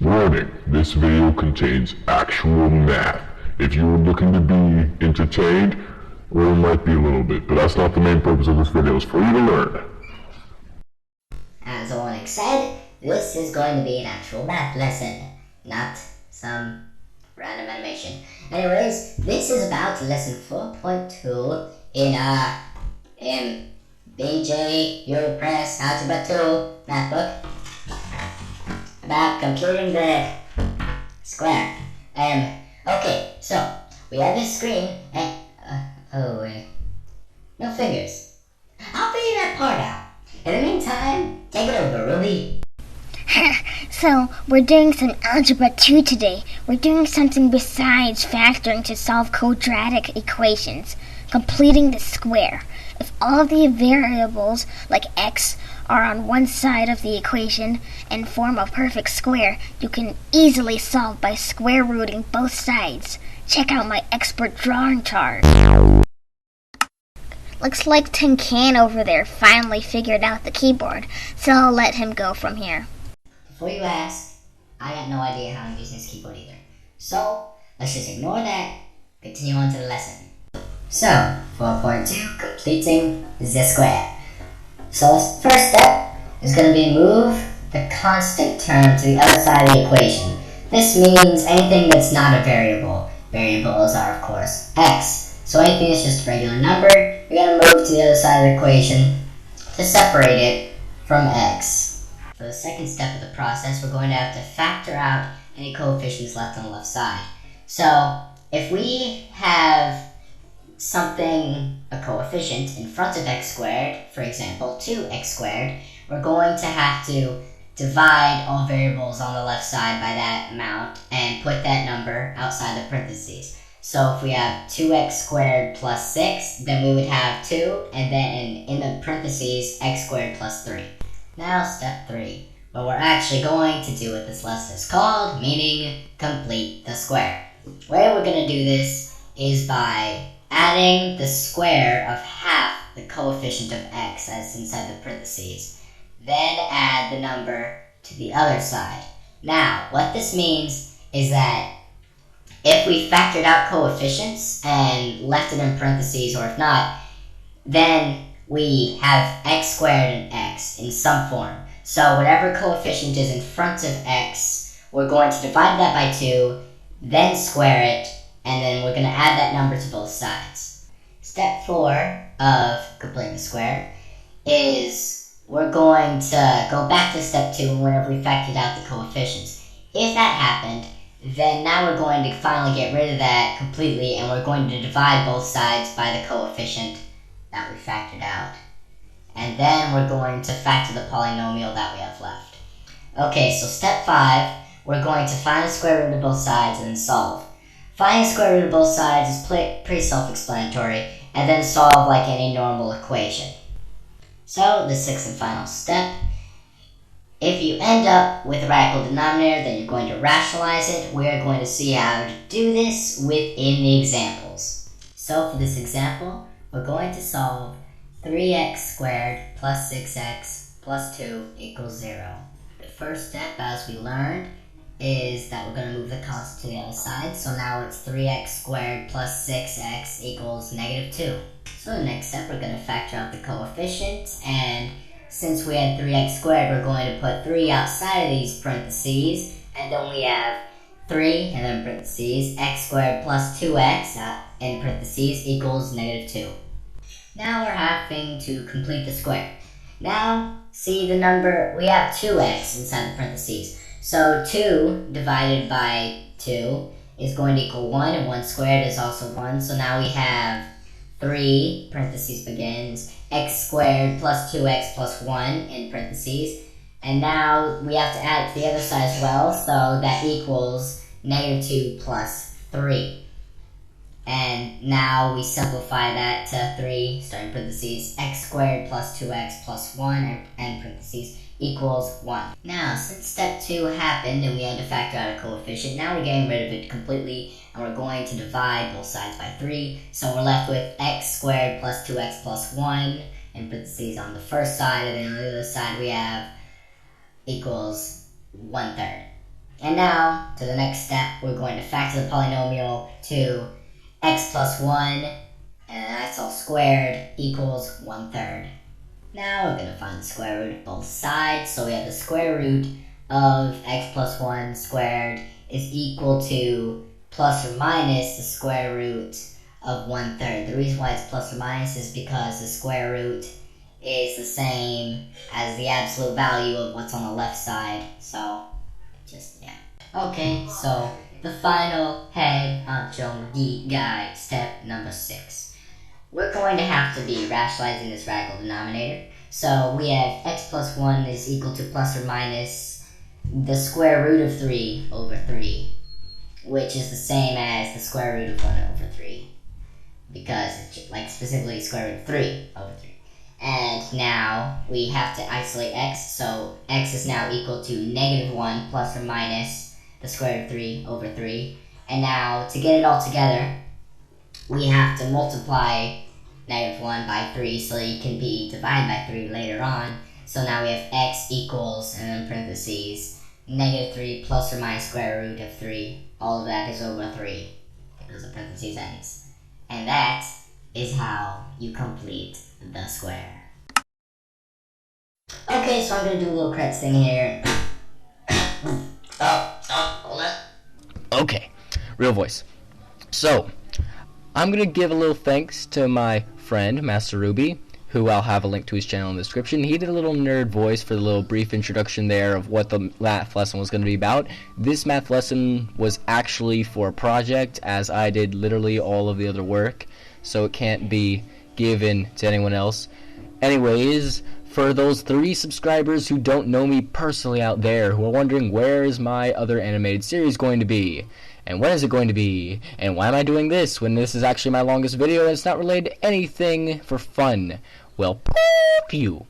Warning, this video contains actual math. If you're looking to be entertained, well, it might be a little bit, but that's not the main purpose of this video. It's for you to learn. As Oleg said, this is going to be an actual math lesson, not some random animation. Anyways, this is about lesson 4.2 in BJ Europress Algebra 2 math book about computing the square. Okay, so we have this screen and no figures. I'll figure that part out. In the meantime, take it over, Ruby. So, we're doing some Algebra 2 today. We're doing something besides factoring to solve quadratic equations, completing the square. If all of the variables, like x, are on one side of the equation and form a perfect square, you can easily solve by square rooting both sides. Check out my expert drawing chart. Looks like Tin Can over there finally figured out the keyboard, so I'll let him go from here. Before you ask, I got no idea how I'm using this keyboard either. So, let's just ignore that, continue on to the lesson. So, 4.2, completing the square. So, the first step is going to be move the constant term to the other side of the equation. This means anything that's not a variable. Variables are, of course, x. So anything that's just a regular number, you're going to move to the other side of the equation to separate it from x. For the second step of the process, we're going to have to factor out any coefficients left on the left side. So if we have something, a coefficient, in front of x squared, for example, 2x squared, we're going to have to divide all variables on the left side by that amount and put that number outside the parentheses. So if we have 2x squared plus 6, then we would have 2, and then in the parentheses, x squared plus 3. Now step 3, what we're actually going to do what this lesson is called, meaning complete the square. The way we're going to do this is by adding the square of half the coefficient of x as inside the parentheses. Then add the number to the other side. Now, what this means is that if we factored out coefficients and left it in parentheses, or if not, then we have x squared and x in some form. So whatever coefficient is in front of x, we're going to divide that by 2, then square it, and then we're going to add that number to both sides. Step 4 of completing the square is we're going to go back to step 2 whenever we factored out the coefficients. If that happened, then now we're going to finally get rid of that completely, and we're going to divide both sides by the coefficient that we factored out. And then we're going to factor the polynomial that we have left. Okay, so step 5, we're going to find the square root of both sides and then solve. Finding the square root of both sides is pretty self-explanatory, and then solve like any normal equation. So, the sixth and final step. If you end up with a radical denominator, then you're going to rationalize it. We are going to see how to do this within the examples. So for this example, we're going to solve 3x squared plus 6x plus 2 equals 0. The first step, as we learned, is that we're going to move the constant to the other side. So now it's 3x squared plus 6x equals negative 2. So the next step, we're going to factor out the coefficients, and since we had 3x squared, we're going to put 3 outside of these parentheses, and then we have 3, and then parentheses, x squared plus 2x, in parentheses, equals negative 2. Now we're having to complete the square. Now, see the number, we have 2x inside the parentheses. So 2 divided by 2 is going to equal 1, and 1 squared is also 1, so now we have 3, parentheses begins, x squared plus 2x plus 1 in parentheses, and now we have to add it to the other side as well, so that equals negative 2 plus 3. And now we simplify that to 3, starting parentheses, x squared plus 2x plus 1, and parentheses, equals 1. Now, since step 2 happened and we had to factor out a coefficient, now we're getting rid of it completely, and we're going to divide both sides by 3. So we're left with x squared plus 2x plus 1, in parentheses on the first side, and then on the other side we have equals 1/3. And now, to the next step, we're going to factor the polynomial to x plus 1, and that's all squared, equals 1/3. Now we're going to find the square root of both sides, so we have the square root of x plus 1 squared is equal to plus or minus the square root of 1/3. The reason why it's plus or minus is because the square root is the same as the absolute value of what's on the left side, so just, yeah. Okay, so the final head honcho geek guide, step number 6. We're going to have to be rationalizing this radical denominator. So we have x plus 1 is equal to plus or minus the square root of 3 over 3, which is the same as the square root of 1 over 3, because it's like specifically square root of 3 over 3. And now we have to isolate x, so x is now equal to -1 plus or minus the square root of 3 over 3. And now to get it all together, we have to multiply -1 by 3 so it can be divided by 3 later on. So now we have x equals, and then parentheses, -3 plus or minus square root of 3. All of that is over 3, because the parentheses ends. And that is how you complete the square. Okay, so I'm going to do a little credits thing here. Hold on. Okay, real voice. So, I'm going to give a little thanks to my friend, Masterruby, who I'll have a link to his channel in the description. He did a little nerd voice for the little brief introduction there of what the math lesson was going to be about. This math lesson was actually for a project, as I did literally all of the other work, so it can't be given to anyone else. Anyways, for those 3 subscribers who don't know me personally out there, who are wondering where is my other animated series going to be, and when is it going to be, and why am I doing this when this is actually my longest video and it's not related to anything for fun? Well, poof you.